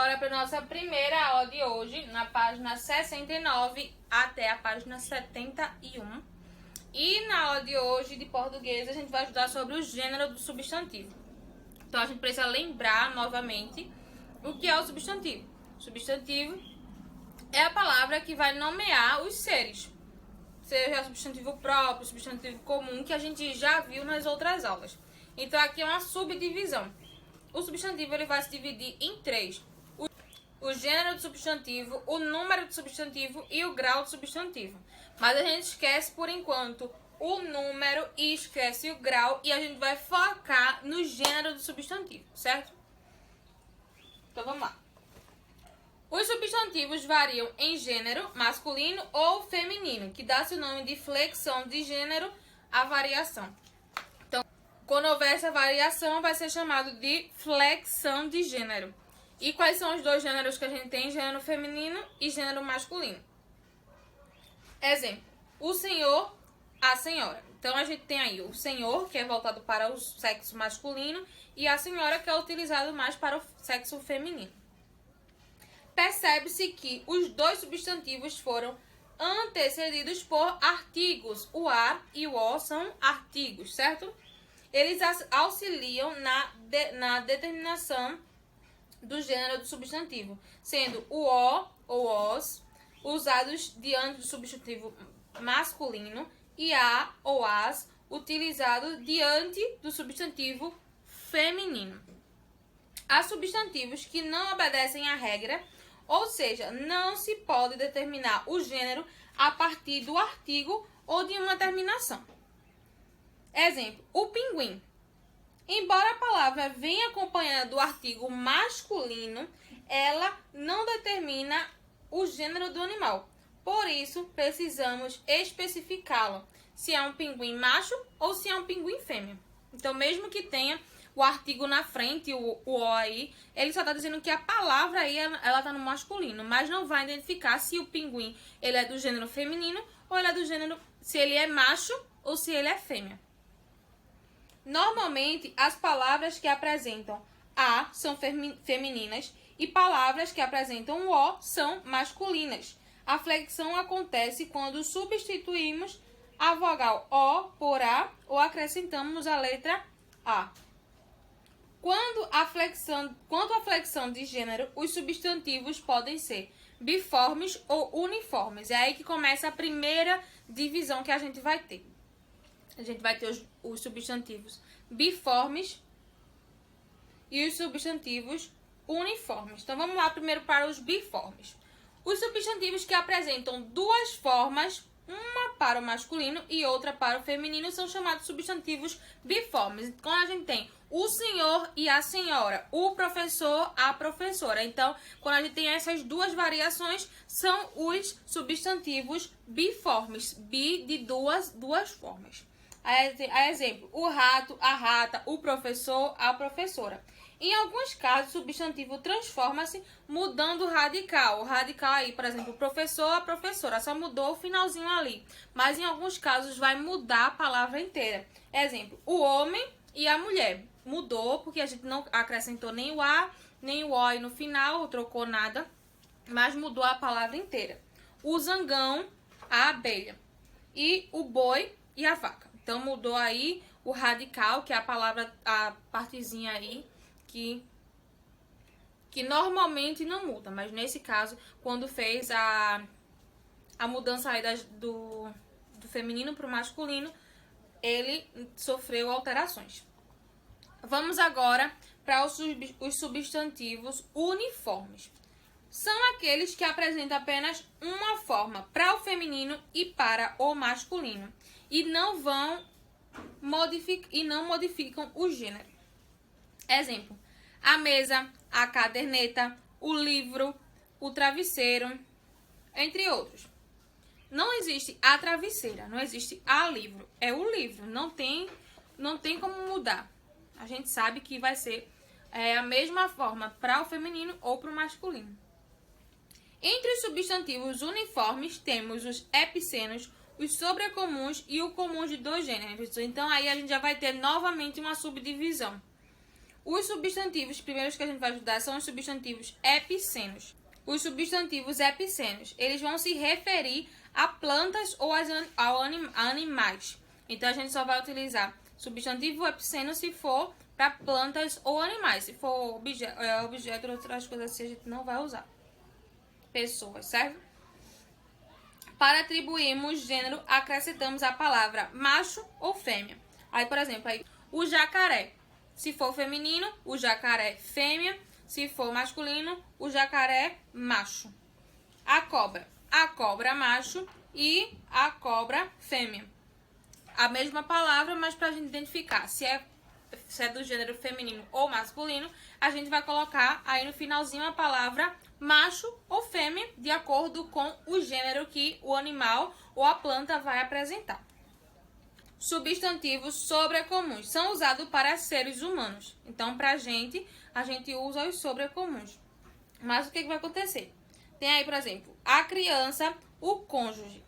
agora para nossa primeira aula de hoje, na página 69 até a página 71. E na aula de hoje, de português, a gente vai estudar sobre o gênero do substantivo. Então, a gente precisa lembrar novamente o que é o substantivo. Substantivo é a palavra que vai nomear os seres. Seja substantivo próprio, substantivo comum, que a gente já viu nas outras aulas. Então, aqui é uma subdivisão. O substantivo ele vai se dividir em três. O gênero do substantivo, o número do substantivo e o grau do substantivo. Mas a gente esquece, por enquanto, o número e esquece o grau. E a gente vai focar no gênero do substantivo, certo? Então, vamos lá. Os substantivos variam em gênero masculino ou feminino, que dá-se o nome de flexão de gênero à variação. Então, quando houver essa variação, vai ser chamado de flexão de gênero. E quais são os dois gêneros que a gente tem? Gênero feminino e gênero masculino. Exemplo, o senhor, a senhora. Então, a gente tem aí o senhor, que é voltado para o sexo masculino, e a senhora, que é utilizado mais para o sexo feminino. Percebe-se que os dois substantivos foram antecedidos por artigos. O a e o o são artigos, certo? Eles auxiliam na determinação do gênero do substantivo, sendo o o ou os usados diante do substantivo masculino e a ou as utilizado diante do substantivo feminino. Há substantivos que não obedecem à regra, ou seja, não se pode determinar o gênero a partir do artigo ou de uma terminação. Exemplo, o pinguim. Embora a palavra venha acompanhada do artigo masculino, ela não determina o gênero do animal. Por isso, precisamos especificá-lo, se é um pinguim macho ou se é um pinguim fêmea. Então, mesmo que tenha o artigo na frente, o o aí, ele só está dizendo que a palavra aí, ela está no masculino, mas não vai identificar se o pinguim ele é do gênero feminino ou ele é do gênero, se ele é macho ou se ele é fêmea. Normalmente, as palavras que apresentam a são femininas e palavras que apresentam o o são masculinas. A flexão acontece quando substituímos a vogal o por a ou acrescentamos a letra a. Quanto à flexão de gênero, os substantivos podem ser biformes ou uniformes. É aí que começa a primeira divisão que a gente vai ter. A gente vai ter os substantivos biformes e os substantivos uniformes. Então, vamos lá primeiro para os biformes. Os substantivos que apresentam duas formas, uma para o masculino e outra para o feminino, são chamados substantivos biformes. Quando a gente tem o senhor e a senhora, o professor, a professora. Então, quando a gente tem essas duas variações, são os substantivos biformes. Bi de duas formas. A exemplo, o rato, a rata, o professor, a professora. Em alguns casos, o substantivo transforma-se mudando o radical. O radical aí, por exemplo, o professor, a professora, só mudou o finalzinho ali. Mas em alguns casos vai mudar a palavra inteira. Exemplo, o homem e a mulher. Mudou porque a gente não acrescentou nem o a, nem o o no final, trocou nada, mas mudou a palavra inteira. O zangão, a abelha. E o boi e a vaca. Então, mudou aí o radical, que é a palavra, a partezinha aí, que normalmente não muda. Mas, nesse caso, quando fez a mudança aí do feminino para o masculino, ele sofreu alterações. Vamos agora para os substantivos uniformes. São aqueles que apresentam apenas uma forma para o feminino e para o masculino. E não modificam o gênero. Exemplo, a mesa, a caderneta, o livro, o travesseiro, entre outros. Não existe a travesseira, não existe a livro. É o livro, não tem como mudar. A gente sabe que vai ser a mesma forma para o feminino ou para o masculino. Entre os substantivos uniformes, temos os epicenos, os sobrecomuns e o comum de dois gêneros. Então, aí a gente já vai ter novamente uma subdivisão. Os substantivos primeiros que a gente vai estudar são os substantivos epicênos. Os substantivos epicênos, eles vão se referir a plantas ou a animais. Então, a gente só vai utilizar substantivo epiceno se for para plantas ou animais. Se for objeto ou outras coisas assim, a gente não vai usar. Pessoas, certo? Para atribuirmos gênero, acrescentamos a palavra macho ou fêmea. Aí, por exemplo, o jacaré. Se for feminino, o jacaré fêmea. Se for masculino, o jacaré macho. A cobra macho e a cobra fêmea. A mesma palavra, mas para a gente identificar se é do gênero feminino ou masculino, a gente vai colocar aí no finalzinho a palavra macho ou fêmea, de acordo com o gênero que o animal ou a planta vai apresentar. Substantivos sobrecomuns são usados para seres humanos. Então, para a gente usa os sobrecomuns. Mas o que vai acontecer? Tem aí, por exemplo, a criança, o cônjuge.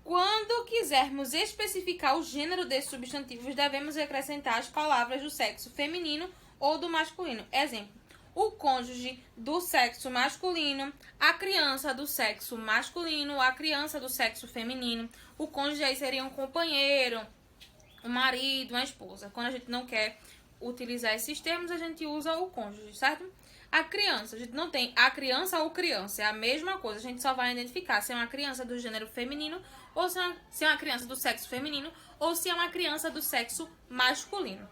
Quando quisermos especificar o gênero desses substantivos, devemos acrescentar as palavras do sexo feminino ou do masculino. Exemplo, o cônjuge do sexo masculino, a criança do sexo masculino, a criança do sexo feminino. O cônjuge aí seria um companheiro, um marido, uma esposa. Quando a gente não quer utilizar esses termos, a gente usa o cônjuge, certo? A criança, a gente não tem a criança ou criança, é a mesma coisa. A gente só vai identificar se é uma criança do gênero feminino ou se é uma criança do sexo feminino ou se é uma criança do sexo masculino.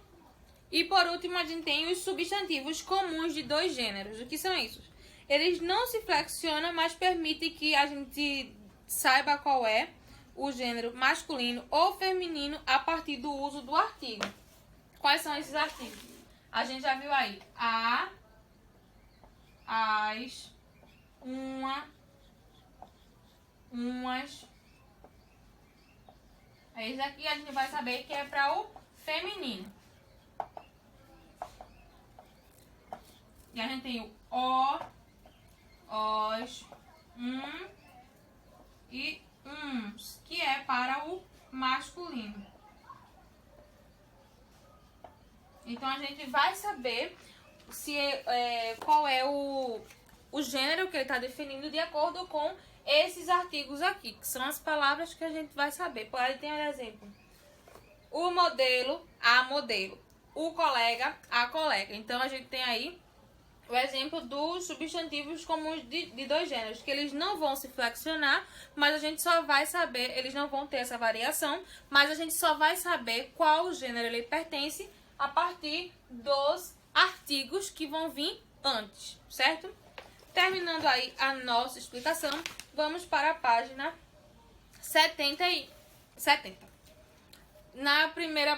E por último, a gente tem os substantivos comuns de dois gêneros. O que são esses? Eles não se flexionam, mas permitem que a gente saiba qual é o gênero masculino ou feminino a partir do uso do artigo. Quais são esses artigos? A gente já viu aí a, as, uma, umas. Esse aqui a gente vai saber que é para o feminino. E a gente tem o, os, e uns, que é para o masculino. Então, a gente vai saber qual é o gênero que ele está definindo de acordo com esses artigos aqui, que são as palavras que a gente vai saber. Por aí tem um exemplo. O modelo, a modelo. O colega, a colega. Então, a gente tem aí o exemplo dos substantivos comuns de dois gêneros, que eles não vão se flexionar, mas a gente só vai saber, eles não vão ter essa variação, mas a gente só vai saber qual gênero ele pertence a partir dos artigos que vão vir antes, certo? Terminando aí a nossa explicação, vamos para a página 70. Na primeira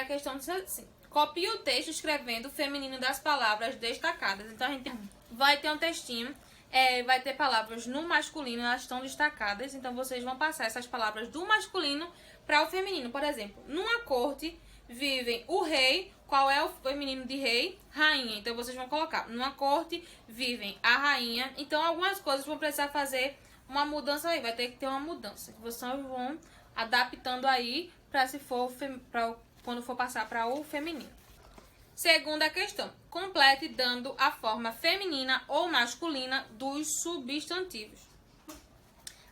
questão diz assim: copie o texto escrevendo o feminino das palavras destacadas. Então, a gente vai ter um textinho, vai ter palavras no masculino, elas estão destacadas. Então, vocês vão passar essas palavras do masculino para o feminino. Por exemplo, numa corte vivem o rei. Qual é o feminino de rei? Rainha. Então, vocês vão colocar, numa corte vivem a rainha. Então, algumas coisas vão precisar fazer uma mudança aí. Vai ter que ter uma mudança. Que vocês vão adaptando aí para quando for passar para o feminino. Segunda questão. Complete dando a forma feminina ou masculina dos substantivos.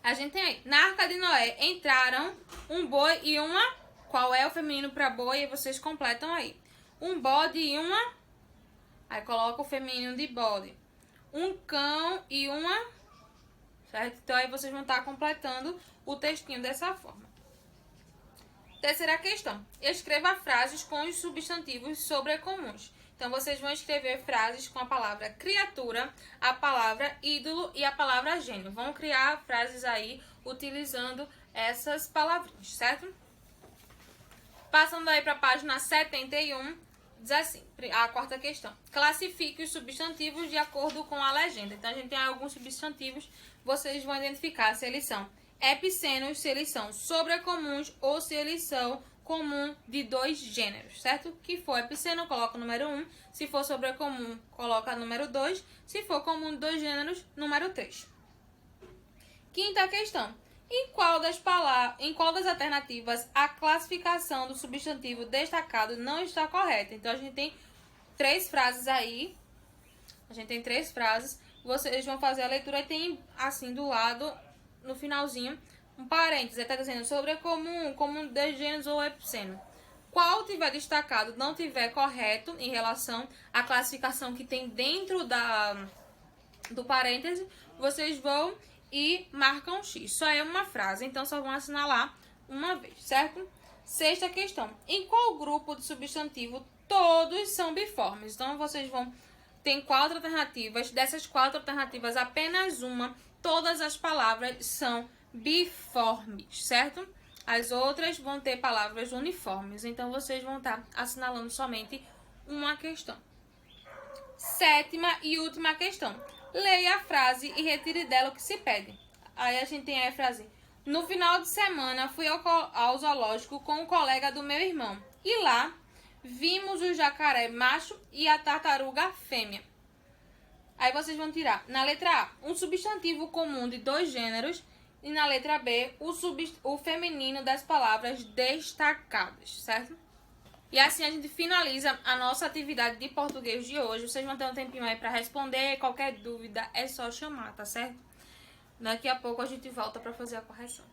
A gente tem aí. Na Arca de Noé entraram um boi e uma. Qual é o feminino para boi? E vocês completam aí. Um bode e uma. Aí coloca o feminino de bode. Um cão e uma. Certo? Então aí vocês vão estar completando o textinho dessa forma. Terceira questão. Escreva frases com os substantivos sobrecomuns. Então, vocês vão escrever frases com a palavra criatura, a palavra ídolo e a palavra gênio. Vão criar frases aí utilizando essas palavrinhas, certo? Passando aí para a página 71, diz assim, a quarta questão. Classifique os substantivos de acordo com a legenda. Então, a gente tem alguns substantivos, vocês vão identificar se eles são epicenos, se eles são sobrecomuns ou se eles são comum de dois gêneros, certo? Que for epiceno, coloca o número 1. Se for sobrecomum, coloca o número 2. Se for comum de dois gêneros, número 3. Quinta questão. Em qual das alternativas a classificação do substantivo destacado não está correta? Então, a gente tem 3 frases aí. A gente tem 3 frases. Vocês vão fazer a leitura e tem, assim, do lado, no finalzinho, um parênteses. Está dizendo sobre comum de gêneros ou epiceno. Qual tiver destacado não tiver correto em relação à classificação que tem dentro do parêntese, vocês vão e marcam X. Só é uma frase, então só vão assinalar uma vez, certo? 6ª questão. Em qual grupo de substantivo todos são biformes? Então, vocês vão... Tem 4 alternativas. Dessas 4 alternativas, apenas uma. Todas as palavras são biformes, certo? As outras vão ter palavras uniformes. Então, vocês vão estar assinalando somente uma questão. 7ª e última questão. Leia a frase e retire dela o que se pede. Aí a gente tem a frase. No final de semana, fui ao zoológico com um colega do meu irmão. E lá, vimos o jacaré macho e a tartaruga fêmea. Aí vocês vão tirar, na letra A, um substantivo comum de 2 gêneros. E na letra B, o feminino das palavras destacadas, certo? E assim a gente finaliza a nossa atividade de português de hoje. Vocês vão ter um tempinho aí para responder. Qualquer dúvida é só chamar, tá certo? Daqui a pouco a gente volta para fazer a correção.